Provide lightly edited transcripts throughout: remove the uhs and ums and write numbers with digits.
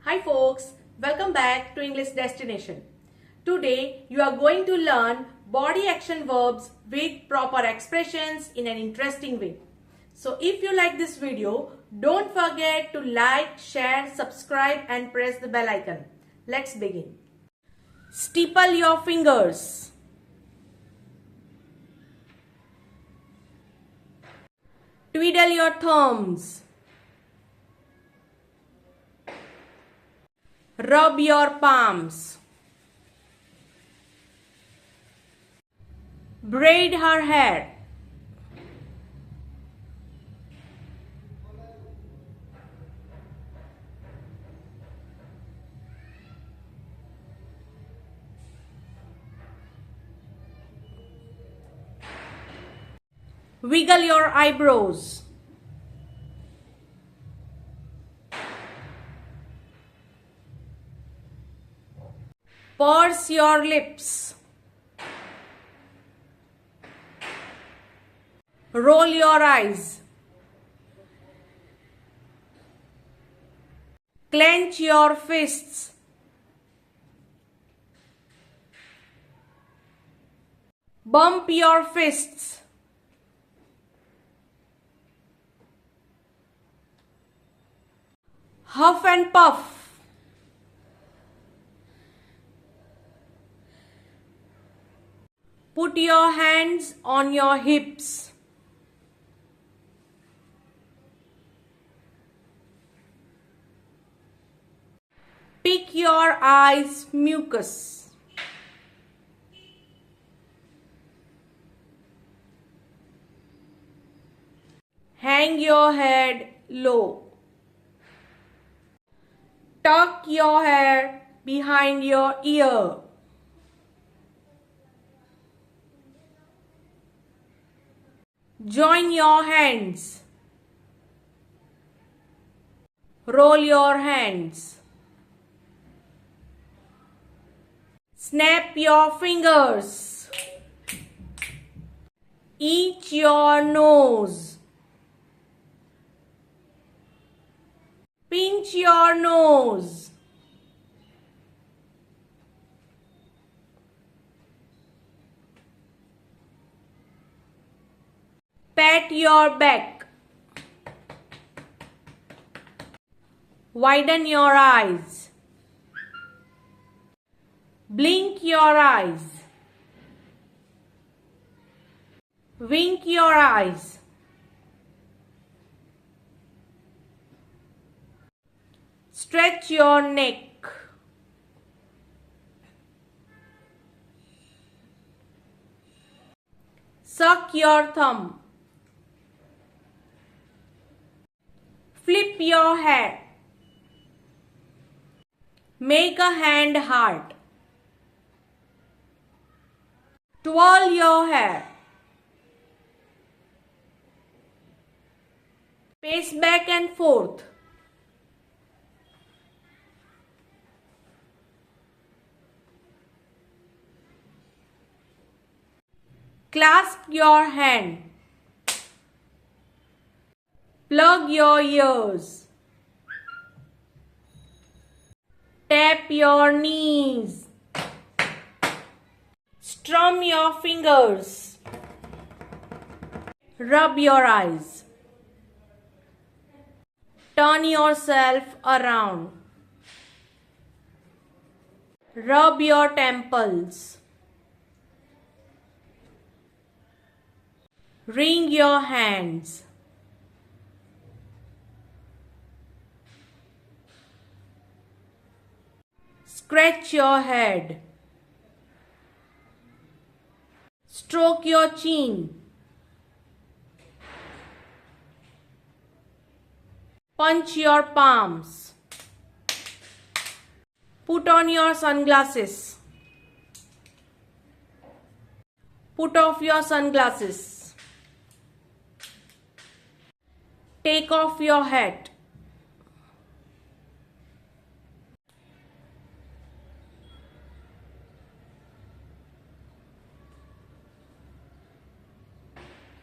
Hi folks, welcome back to English Destination. Today you are going to learn body action verbs with proper expressions in an interesting way. So if you like this video, don't forget to like, share, subscribe and press the bell icon. Let's begin. Stipple your fingers. Twiddle your thumbs. Rub your palms. Braid her hair. Wiggle your eyebrows. Purse your lips. Roll your eyes. Clench your fists. Bump your fists. Huff and puff. Put your hands on your hips. Pick your eyes mucus. Hang your head low. Tuck your hair behind your ear. Join your hands. Roll your hands. Snap your fingers. Eat your nose. Pinch your nose. Pat your back. Widen your eyes. Blink your eyes. Wink your eyes. Stretch your neck. Suck your thumb. Flip your hair. Make a hand heart. Twirl your hair. Pace back and forth. Clasp your hand. Plug your ears. Tap your knees. Strum your fingers. Rub your eyes. Turn yourself around. Rub your temples. Wring your hands. Scratch your head. Stroke your chin. Punch your palms. Put on your sunglasses. Put off your sunglasses. Take off your hat.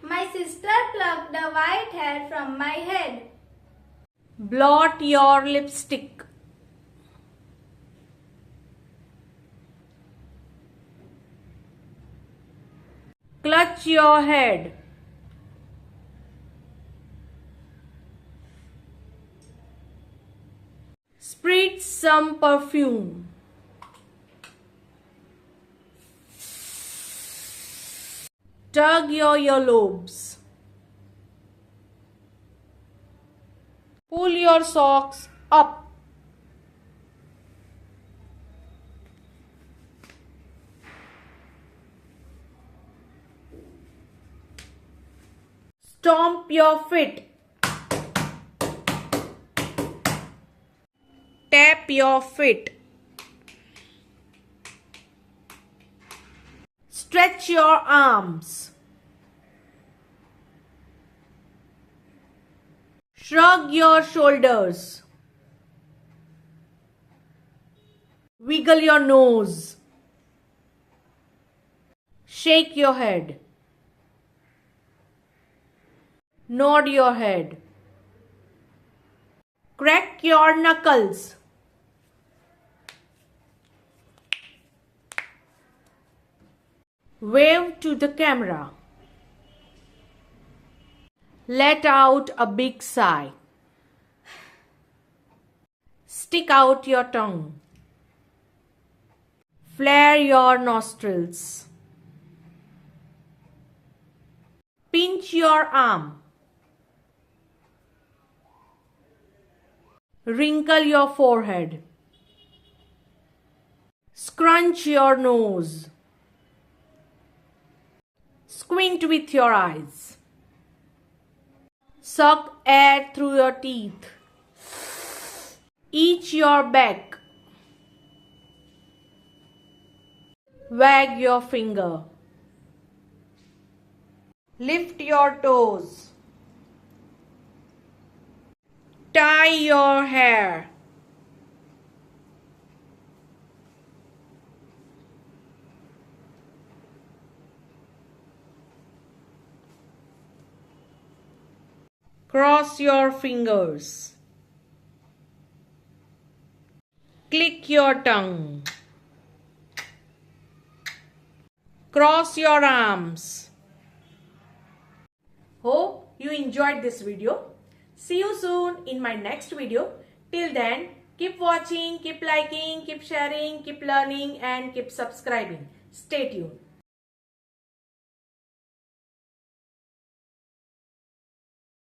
My sister plucked the white hair from my head. Blot your lipstick. Clutch your head. Spritz some perfume. Tug your earlobes. Pull your socks up. Stomp your feet. Tap your feet. Stretch your arms. Shrug your shoulders. Wiggle your nose. Shake your head. Nod your head. Crack your knuckles. Wave to the camera. Let out a big sigh. Stick out your tongue. Flare your nostrils. Pinch your arm. Wrinkle your forehead. Scrunch your nose. Squint with your eyes. Suck air through your teeth. Eat your back. Wag your finger. Lift your toes. Tie your hair. Cross your fingers. Click your tongue. Cross your arms. Hope you enjoyed this video. See you soon in my next video. Till then, keep watching, keep liking, keep sharing, keep learning and keep subscribing. Stay tuned.